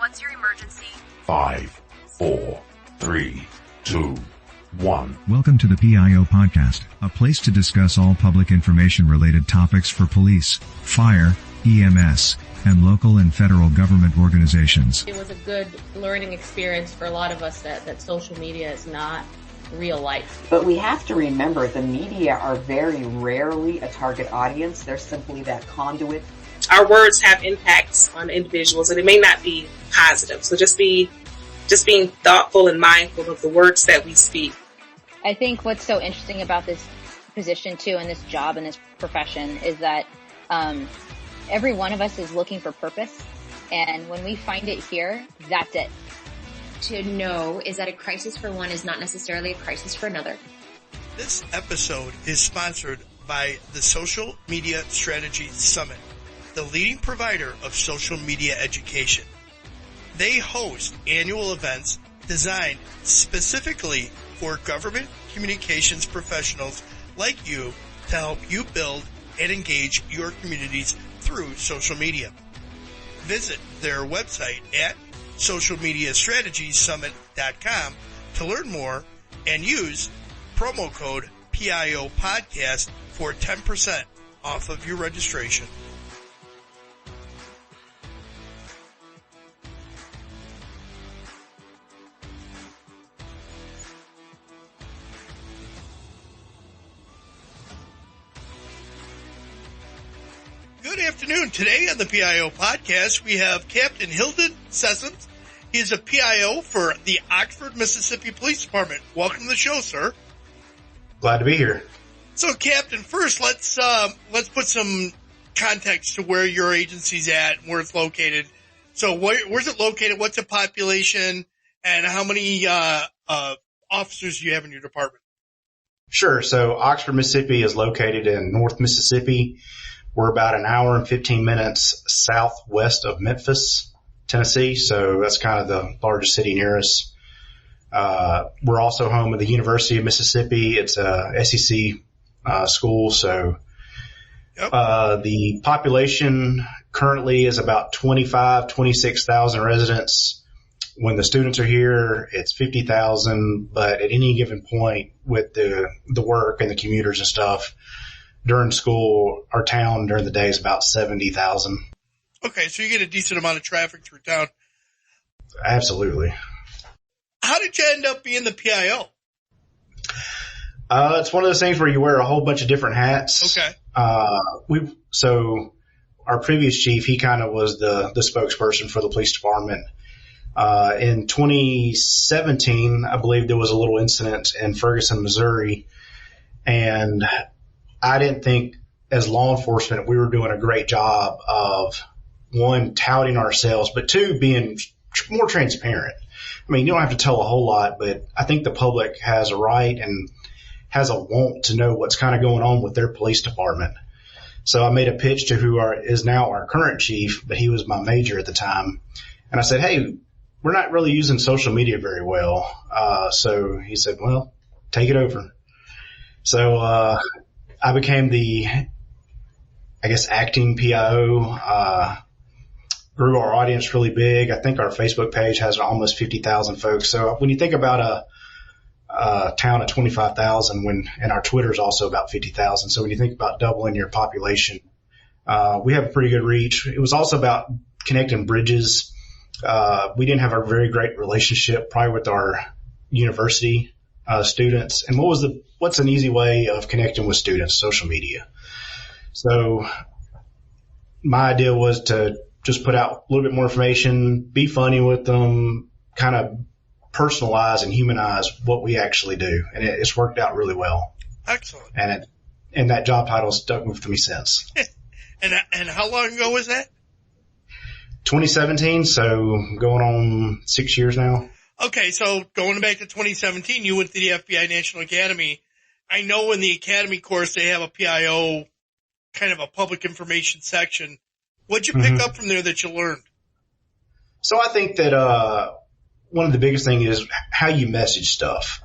What's your emergency? 5, 4, 3, 2, 1. Welcome to the PIO podcast, a place to discuss all public information-related topics for police, fire, EMS, and local and federal government organizations. It was a good learning experience for a lot of us that social media is not real life. But we have to remember the media are very rarely a target audience. They're simply that conduit. Our words have impacts on individuals, and it may not be positive. So just being thoughtful and mindful of the words that we speak. I think what's so interesting about this position too, and this job and this profession, is that every one of us is looking for purpose, and when we find it here, that's it. To know is that a crisis for one is not necessarily a crisis for another. This episode is sponsored by the Social Media Strategy Summit, the leading provider of social media education. They host annual events designed specifically for government communications professionals like you to help you build and engage your communities through social media. Visit their website at socialmediastrategiessummit.com to learn more and use promo code PIO podcast for 10% off of your registration. Good afternoon. Today on the PIO podcast, we have Captain Hildon Sessoms. He is a PIO for the Oxford, Mississippi Police Department. Welcome to the show, sir. Glad to be here. So, Captain, first let's put some context to where your agency's at and where it's located. So, where's it located? What's the population, and how many officers do you have in your department? Sure. So, Oxford, Mississippi is located in North Mississippi. We're about an hour and 15 minutes southwest of Memphis, Tennessee. So that's kind of the largest city near us. We're also home of the University of Mississippi. It's a SEC school. So the population currently is about 26,000 residents. When the students are here, it's 50,000. But at any given point with the work and the commuters and stuff, during school, our town during the day is about 70,000. Okay, so you get a decent amount of traffic through town. Absolutely. How did you end up being the PIO? It's one of those things where you wear a whole bunch of different hats. Okay. So our previous chief, he kind of was the spokesperson for the police department. In 2017, I believe there was a little incident in Ferguson, Missouri, and I didn't think as law enforcement we were doing a great job of, one, touting ourselves, but two, being more transparent. I mean, you don't have to tell a whole lot, but I think the public has a right and has a want to know what's kind of going on with their police department. So I made a pitch to who is now our current chief, but he was my major at the time. And I said, hey, we're not really using social media very well. So he said, well, take it over. So I became the, acting PIO, grew our audience really big. I think our Facebook page has almost 50,000 folks. So when you think about a town of 25,000, and our Twitter is also about 50,000. So when you think about doubling your population, we have a pretty good reach. It was also about connecting bridges. We didn't have a very great relationship probably with our university students. And what's an easy way of connecting with students? Social media. So my idea was to just put out a little bit more information, be funny with them, kind of personalize and humanize what we actually do. And it's worked out really well. Excellent. And that job title stuck with me since. And how long ago was that? 2017. So going on 6 years now. Okay, so going back to 2017, you went to the FBI National Academy. I know in the academy course they have a PIO, kind of a public information section. What'd you pick up from there that you learned? So I think that one of the biggest things is how you message stuff.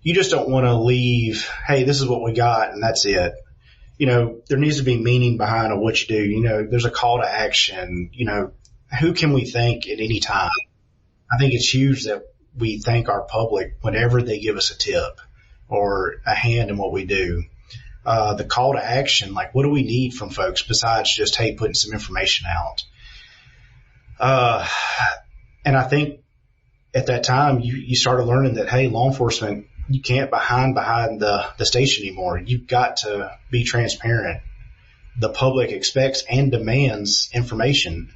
You just don't want to leave, hey, this is what we got, and that's it. There needs to be meaning behind what you do. There's a call to action. who can we thank at any time? I think it's huge that we thank our public whenever they give us a tip or a hand in what we do. The call to action, like what do we need from folks besides just, hey, putting some information out? And I think at that time you started learning that, hey, law enforcement, you can't behind the station anymore. You've got to be transparent. The public expects and demands information.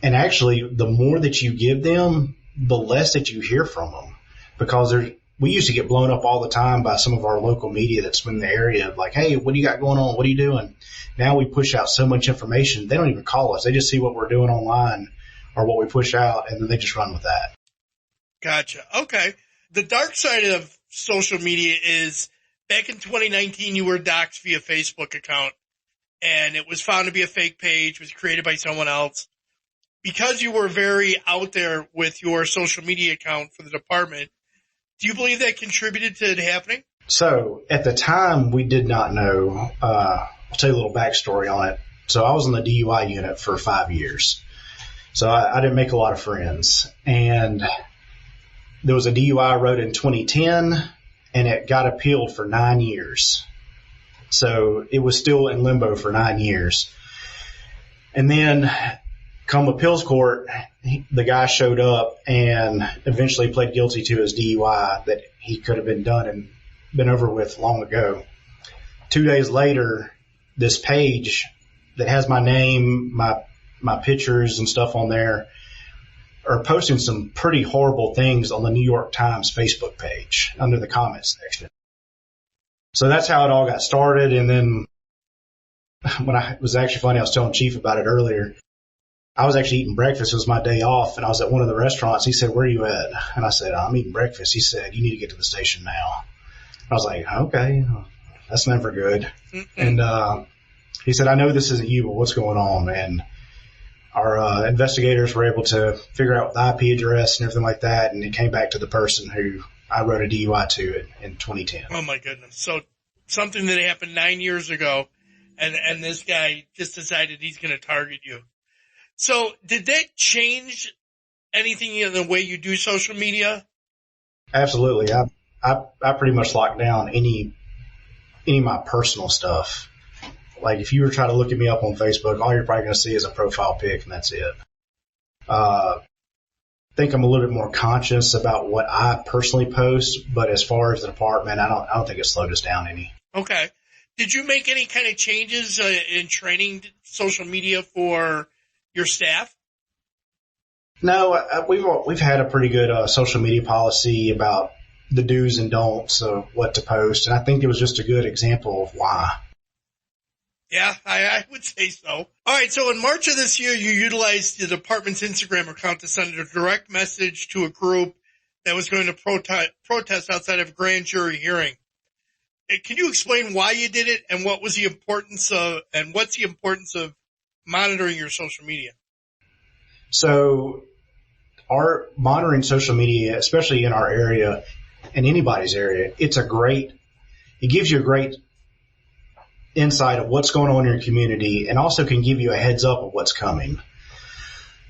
And actually, the more that you give them, the less that you hear from them, because we used to get blown up all the time by some of our local media that's in the area of like, hey, what do you got going on? What are you doing? Now we push out so much information, they don't even call us. They just see what we're doing online or what we push out, and then they just run with that. Gotcha. Okay. The dark side of social media is back in 2019, you were doxxed via Facebook account, and it was found to be a fake page, was created by someone else. Because you were very out there with your social media account for the department, do you believe that contributed to it happening? So at the time, we did not know. I'll tell you a little backstory on it. So I was in the DUI unit for 5 years. So I didn't make a lot of friends. And there was a DUI I wrote in 2010, and it got appealed for 9 years. So it was still in limbo for 9 years. And then come appeals court, the guy showed up and eventually pled guilty to his DUI that he could have been done and been over with long ago. 2 days later, this page that has my name, my pictures and stuff on there are posting some pretty horrible things on the New York Times Facebook page under the comments section. So that's how it all got started. And then when it was actually funny, I was telling Chief about it earlier. I was actually eating breakfast. It was my day off, and I was at one of the restaurants. He said, "Where are you at?" And I said, "I'm eating breakfast." He said, "You need to get to the station now." I was like, "Okay, that's never good." And he said, "I know this isn't you, but what's going on?" And our investigators were able to figure out the IP address and everything like that, and it came back to the person who I wrote a DUI to in 2010. Oh, my goodness. So something that happened 9 years ago, and this guy just decided he's going to target you. So did that change anything in the way you do social media? Absolutely. I pretty much locked down any of my personal stuff. Like if you were trying to look at me up on Facebook, all you're probably going to see is a profile pic, and that's it. I think I'm a little bit more conscious about what I personally post, but as far as the department, I don't think it slowed us down any. Okay. Did you make any kind of changes in training social media for your staff? No, we've had a pretty good social media policy about the do's and don'ts of what to post, and I think it was just a good example of why. Yeah, I would say so. All right, so in March of this year, you utilized the department's Instagram account to send a direct message to a group that was going to protest outside of a grand jury hearing. Can you explain why you did it, and what's the importance of monitoring your social media? So our monitoring social media, especially in our area, in anybody's area, it gives you a great insight of what's going on in your community, and also can give you a heads up of what's coming.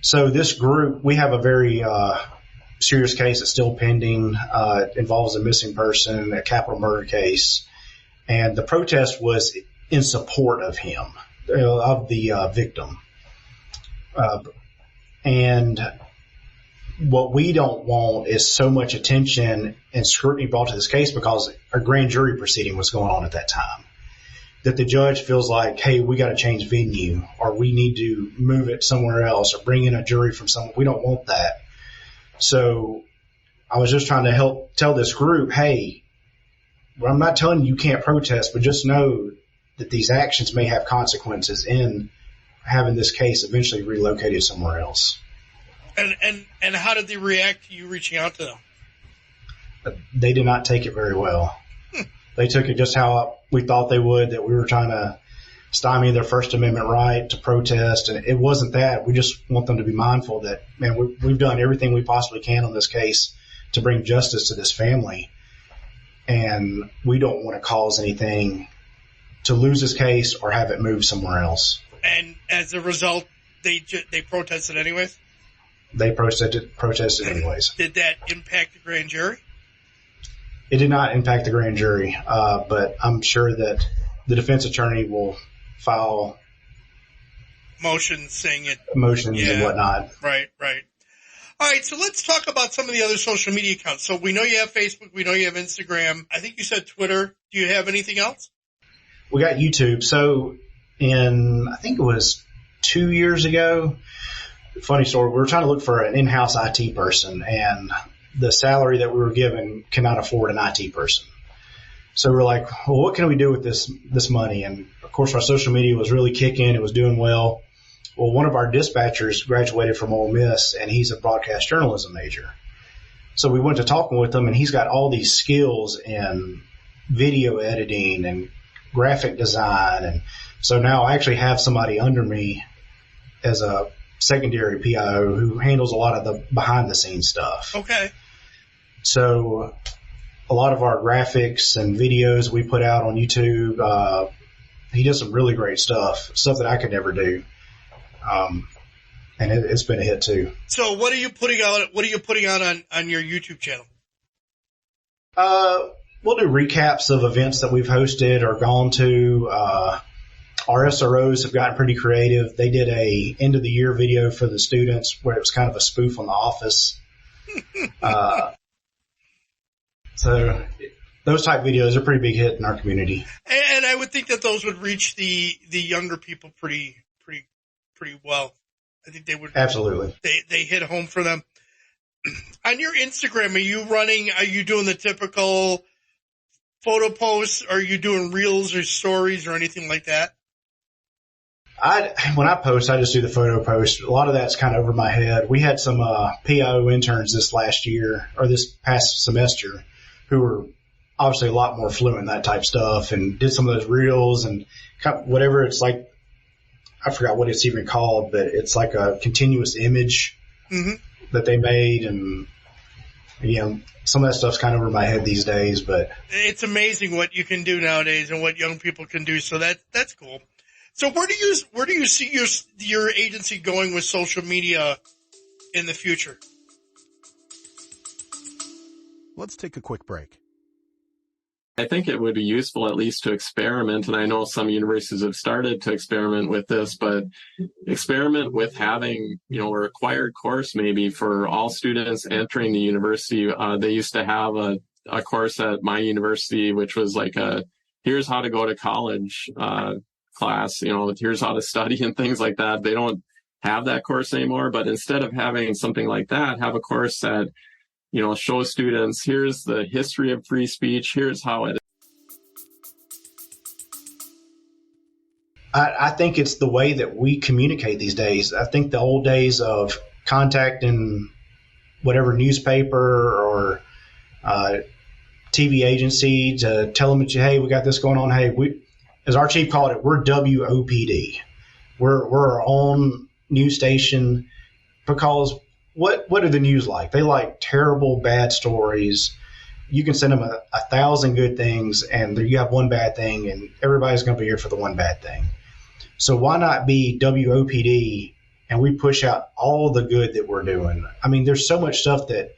So this group, we have a very serious case that's still pending. It involves a missing person, a capital murder case, and the protest was in support of him, of the victim. And what we don't want is so much attention and scrutiny brought to this case, because a grand jury proceeding was going on at that time, that the judge feels like, hey, we got to change venue, or we need to move it somewhere else, or bring in a jury from somewhere. We don't want that. So I was just trying to help tell this group, hey, well, I'm not telling you can't protest, but just know that these actions may have consequences in having this case eventually relocated somewhere else. And how did they react to you reaching out to them? They did not take it very well. They took it just how we thought they would, that we were trying to stymie their First Amendment right to protest. And it wasn't that. We just want them to be mindful that, man, we've done everything we possibly can on this case to bring justice to this family. And we don't want to cause anything to lose this case or have it moved somewhere else. And as a result, they protested anyways? They protested anyways. Did that impact the grand jury? It did not impact the grand jury, but I'm sure that the defense attorney will file motions saying it. Motions and whatnot. Right. All right, so let's talk about some of the other social media accounts. So we know you have Facebook. We know you have Instagram. I think you said Twitter. Do you have anything else? We got YouTube. So I think it was 2 years ago, funny story, we were trying to look for an in-house IT person, and the salary that we were given cannot afford an IT person. So we're like, well, what can we do with this money? And of course, our social media was really kicking. It was doing well. Well, one of our dispatchers graduated from Ole Miss, and he's a broadcast journalism major. So we went to talking with him, and he's got all these skills in video editing and graphic design. And so now I actually have somebody under me as a secondary PIO who handles a lot of the behind-the-scenes stuff. Okay. So a lot of our graphics and videos we put out on YouTube, he does some really great stuff that I could never do. And it's been a hit too. So what are you putting out? What are you putting out on your YouTube channel? We'll do recaps of events that we've hosted or gone to. Our SROs have gotten pretty creative. They did a end of the year video for the students where it was kind of a spoof on The Office. So those type videos are a pretty big hit in our community. And I would think that those would reach the younger people pretty well. I think they would. Absolutely. They hit home for them. On your Instagram, are you doing the typical photo posts? Are you doing reels or stories or anything like that? When I post, I just do the photo post. A lot of that's kind of over my head. We had some PIO interns this past semester who were obviously a lot more fluent in that type stuff and did some of those reels and whatever. It's like, I forgot what it's even called, but it's like a continuous image that they made. And, some of that stuff's kind of over my head these days, but it's amazing what you can do nowadays and what young people can do. So that's cool. So where do you see your agency going with social media in the future? Let's take a quick break. I think it would be useful at least to experiment, and I know some universities have started to experiment with this, but experiment with having, a required course maybe for all students entering the university. They used to have a course at my university, which was like here's how to go to college class, here's how to study and things like that. They don't have that course anymore, but instead of having something like that, have a course that show students, here's the history of free speech, here's how it. I think it's the way that we communicate these days. I think the old days of contacting whatever newspaper or TV agency to tell them that, hey, we got this going on. Hey, as our chief called it, we're WOPD. We're our own news station because what are the news like? They like terrible, bad stories. You can send them a 1,000 good things, and you have one bad thing, and everybody's going to be here for the one bad thing. So why not be WOPD, and we push out all the good that we're doing? I mean, there's so much stuff that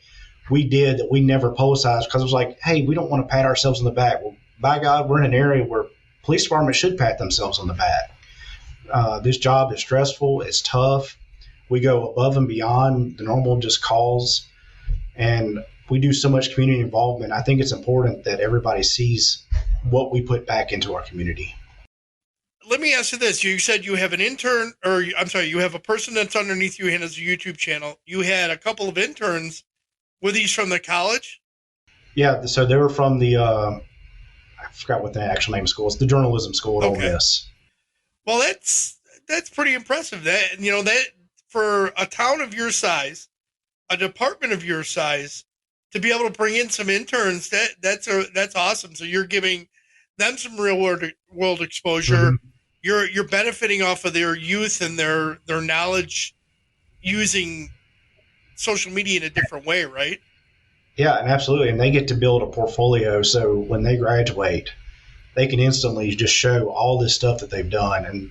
we did that we never publicized because it was like, hey, we don't want to pat ourselves on the back. Well, by God, we're in an area where police departments should pat themselves on the back. This job is stressful. It's tough. We go above and beyond the normal just calls, and we do so much community involvement. I think it's important that everybody sees what we put back into our community. Let me ask you this. You said you have you have a person that's underneath you and has a YouTube channel. You had a couple of interns. Were these from the college? Yeah, so they were from the, I forgot what the actual name of school is, the journalism school at Ole Miss. Well, that's pretty impressive. That for a town of your size, a department of your size, to be able to bring in some interns, that's awesome. So you're giving them some real world exposure. Mm-hmm. You're benefiting off of their youth and their knowledge using social media in a different way, right? Yeah, and absolutely. And they get to build a portfolio. So when they graduate, they can instantly just show all this stuff that they've done. And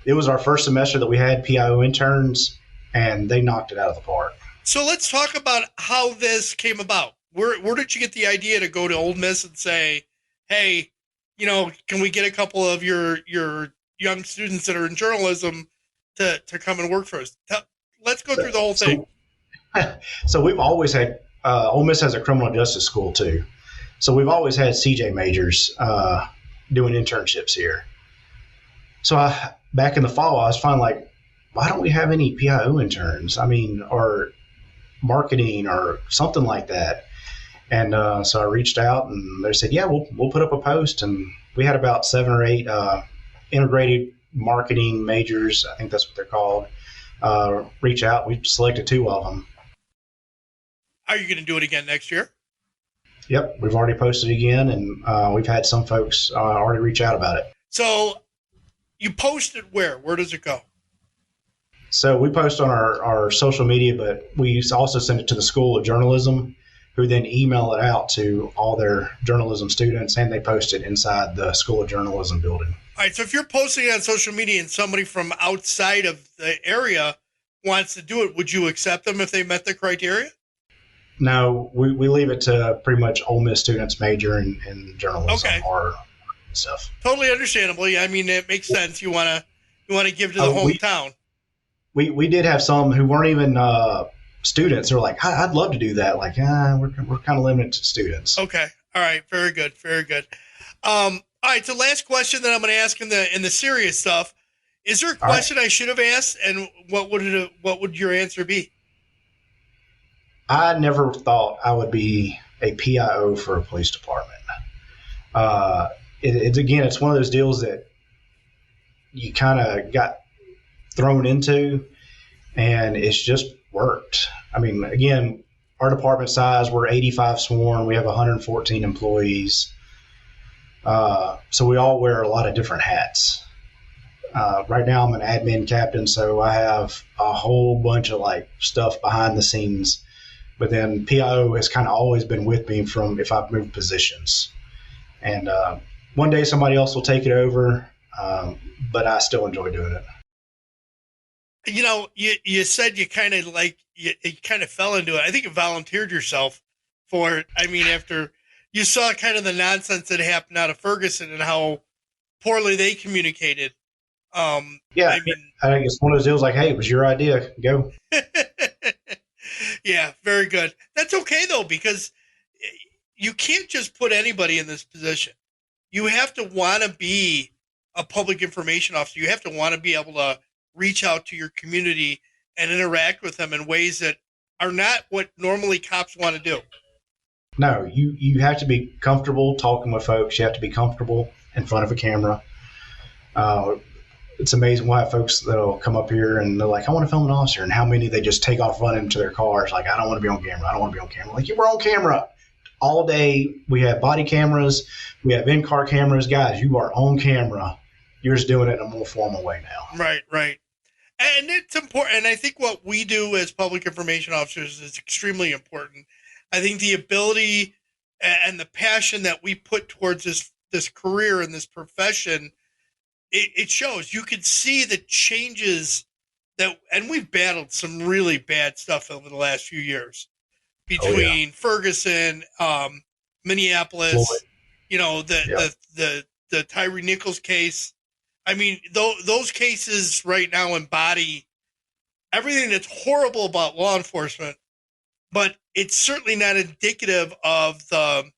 it was our first semester that we had PIO interns, and they knocked it out of the park. So let's talk about how this came about. Where did you get the idea to go to Ole Miss and say, hey, can we get a couple of your young students that are in journalism to come and work for us? Let's go through the whole thing. So we've always had, Ole Miss has a criminal justice school too. So we've always had CJ majors doing internships here. So back in the fall, I was finally like, why don't we have any PIO interns? Or marketing or something like that. And so I reached out, and they said, yeah, we'll put up a post. And we had about 7 or 8 integrated marketing majors, I think that's what they're called, reach out. We selected 2 of them. Are you going to do it again next year? Yep, we've already posted again, and we've had some folks already reach out about it. So you post it where? Where does it go? So we post on our social media, but we also send it to the School of Journalism, who then email it out to all their journalism students, and they post it inside the School of Journalism building. All right, so if you're posting on social media and somebody from outside of the area wants to do it, would you accept them if they met the criteria? No, we leave it to pretty much Ole Miss students major in journalism or stuff. Totally understandable. Yeah, it makes sense. You want to give to the hometown. We did have some who weren't even students. They're like, I'd love to do that. Like, we're kind of limited to students. Okay. All right. Very good. Very good. All right. So last question that I'm going to ask in the serious stuff. Is there a question I should have asked, and what would your answer be? I never thought I would be a PIO for a police department. It's one of those deals that you kind of got thrown into, and it's just worked. Again, our department size, we're 85 sworn. We have 114 employees. So we all wear a lot of different hats. Right now I'm an admin captain, so I have a whole bunch of stuff behind the scenes. But then PIO has kind of always been with me from if I've moved positions. And one day somebody else will take it over, but I still enjoy doing it. You said you kind of fell into it. I think you volunteered yourself for it. After you saw kind of the nonsense that happened out of Ferguson and how poorly they communicated. I think it's one of those deals like, hey, it was your idea. Go. Yeah, very good. That's okay, though, because you can't just put anybody in this position. You have to want to be a public information officer. You have to want to be able to reach out to your community and interact with them in ways that are not what normally cops want to do. No, you have to be comfortable talking with folks. You have to be comfortable in front of a camera. It's amazing why folks that'll come up here and they're like, I want to film an officer, and how many they just take off running to their cars like, I don't want to be on camera. I don't want to be on camera. Like, you were on camera all day. We have body cameras. We have in-car cameras. Guys, you are on camera. You're just doing it in a more formal way now. Right. And it's important. And I think what we do as public information officers is extremely important. I think the ability and the passion that we put towards this career and this profession, it shows. You can see the changes and we've battled some really bad stuff over the last few years between Ferguson, Minneapolis, the Tyree Nichols case. Those cases right now embody everything that's horrible about law enforcement, but it's certainly not indicative of the,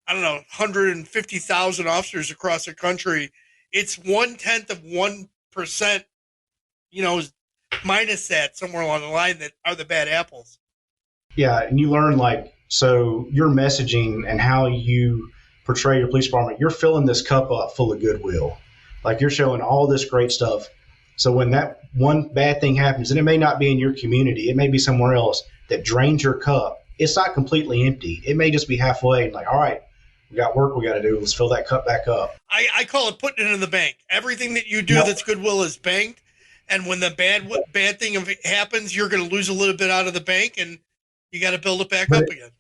150,000 officers across the country. It's 0.1%, minus that somewhere along the line that are the bad apples. Yeah. And you learn so your messaging and how you portray your police department, you're filling this cup up full of goodwill. You're showing all this great stuff. So when that one bad thing happens, and it may not be in your community, it may be somewhere else that drains your cup, it's not completely empty. It may just be halfway. All right, we got work we got to do. Let's fill that cup back up. I call it putting it in the bank. Everything that you do that's goodwill is banked. And when the bad thing happens, you're going to lose a little bit out of the bank, and you got to build it back up again.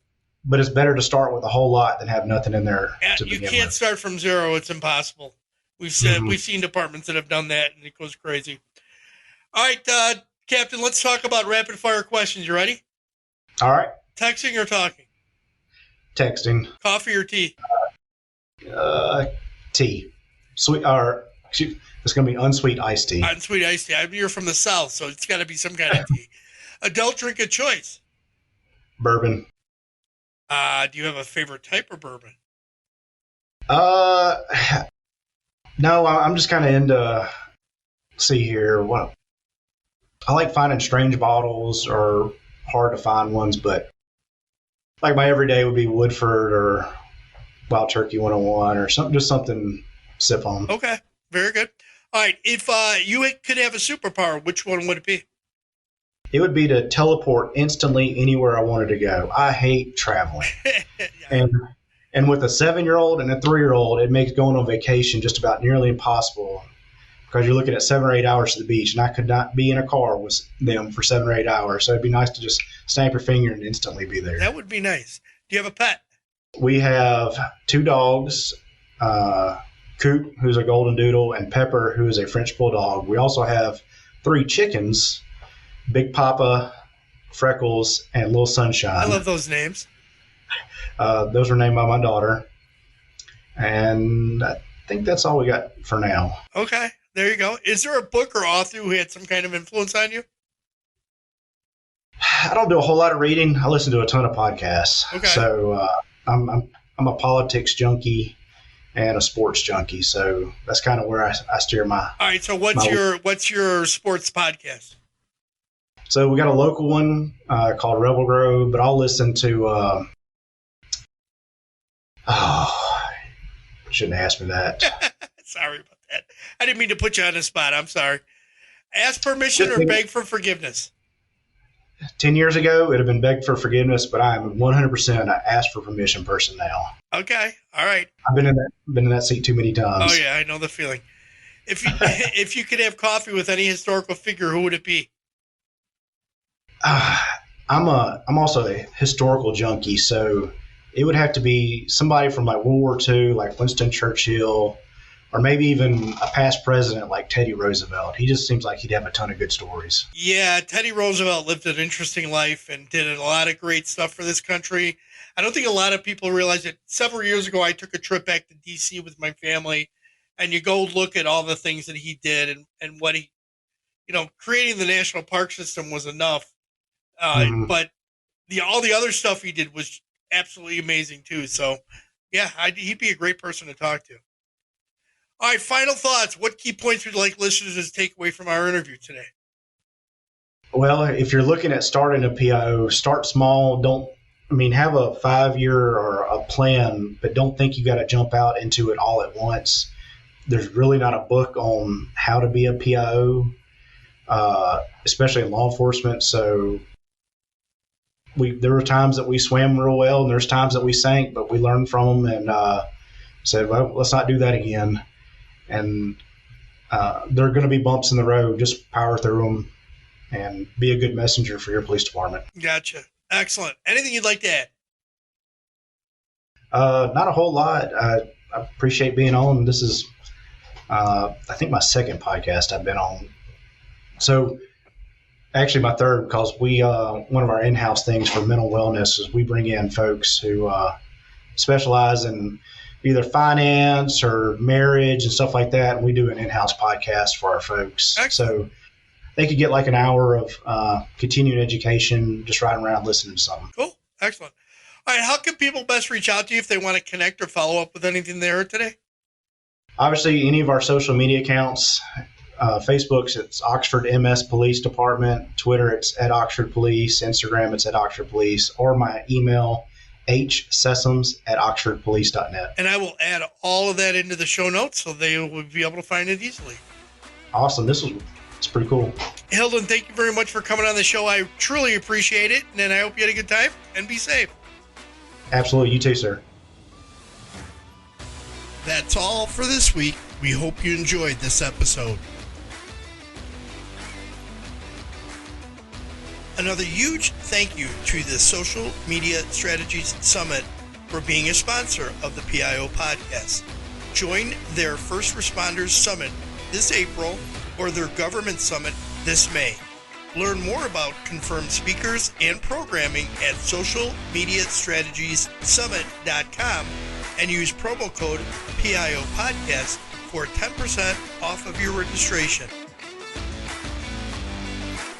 But it's better to start with a whole lot than have nothing in there. You can't start from zero. It's impossible. We've seen departments that have done that, and it goes crazy. All right, Captain, let's talk about rapid fire questions. You ready? All right. Texting or talking? Texting. Coffee or tea? Tea. Sweet, or excuse, it's going to be unsweet iced tea. Unsweet iced tea. You're from the South, so it's got to be some kind of tea. Adult drink of choice? Bourbon. Do you have a favorite type of bourbon? No, I'm just kind of into, see here, what I like finding strange bottles or hard to find ones, but like my everyday would be Woodford or Wild Turkey 101 or something, just something sip on. Okay, very good. All right, if you could have a superpower, which one would it be? It would be to teleport instantly anywhere I wanted to go. I hate traveling. And with a 7-year-old and a 3-year-old, it makes going on vacation just about nearly impossible because you're looking at 7 or 8 hours to the beach, and I could not be in a car with them for 7 or 8 hours. So it'd be nice to just snap your finger and instantly be there. That would be nice. Do you have a pet? We have 2 dogs, Coop, who's a golden doodle, and Pepper, who is a French bulldog. We also have 3 chickens, Big Papa, Freckles, and Little Sunshine. I love those names. Those were named by my daughter. And I think that's all we got for now. Okay, there you go. Is there a book or author who had some kind of influence on you? I don't do a whole lot of reading. I listen to a ton of podcasts. Okay. So I'm a politics junkie and a sports junkie. So that's kind of where I steer my. All right. So what's your sports podcast? So we got a local one called Rebel Grove, but I'll listen to. Shouldn't ask me that. Sorry about that. I didn't mean to put you on the spot. I'm sorry. Ask permission or beg for forgiveness? 10 years ago, it would have been begged for forgiveness, but I am 100% an ask for permission person now. Okay. All right. I've been in that seat too many times. Oh, yeah. I know the feeling. If you could have coffee with any historical figure, who would it be? I'm also a historical junkie, so it would have to be somebody from like World War II, like Winston Churchill, or maybe even a past president like Teddy Roosevelt. He just seems like he'd have a ton of good stories. Yeah, Teddy Roosevelt lived an interesting life and did a lot of great stuff for this country. I don't think a lot of people realize it. Several years ago, I took a trip back to D.C. with my family, and you go look at all the things that he did and what he, creating the national park system was enough. But all the other stuff he did was absolutely amazing too. So yeah, he'd be a great person to talk to. All right. Final thoughts. What key points would you like listeners to take away from our interview today? Well, if you're looking at starting a PIO, start small. Have a 5-year or a plan, but don't think you got to jump out into it all at once. There's really not a book on how to be a PIO, especially in law enforcement. So there were times that we swam real well, and there's times that we sank, but we learned from them and said, well, let's not do that again. And there are going to be bumps in the road. Just power through them and be a good messenger for your police department. Gotcha. Excellent. Anything you'd like to add? Not a whole lot. I appreciate being on. This is, I think, my second podcast I've been on. So actually my third, because we one of our in-house things for mental wellness is we bring in folks who specialize in either finance or marriage and stuff like that, and we do an in-house podcast for our folks. Excellent. So they could get like an hour of continuing education just riding around listening to something. Cool. Excellent. All right, how can people best reach out to you if they want to connect or follow up with anything they heard today? Obviously, any of our social media accounts. Facebook's it's Oxford MS Police Department. Twitter, it's at Oxford Police. Instagram, it's at Oxford Police. Or my email, hsessums@oxfordpolice.net. And I will add all of that into the show notes so they will be able to find it easily. Awesome. It's pretty cool. Hildon, thank you very much for coming on the show. I truly appreciate it. And I hope you had a good time and be safe. Absolutely. You too, sir. That's all for this week. We hope you enjoyed this episode. Another huge thank you to the Social Media Strategies Summit for being a sponsor of the PIO podcast. Join their First Responders Summit this April or their Government Summit this May. Learn more about confirmed speakers and programming at socialmediastrategiessummit.com and use promo code PIO Podcast for 10% off of your registration.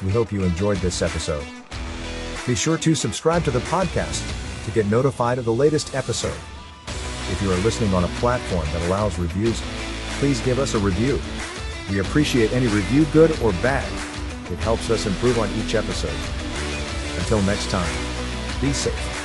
We hope you enjoyed this episode. Be sure to subscribe to the podcast to get notified of the latest episode. If you are listening on a platform that allows reviews, please give us a review. We appreciate any review, good or bad. It helps us improve on each episode. Until next time, be safe.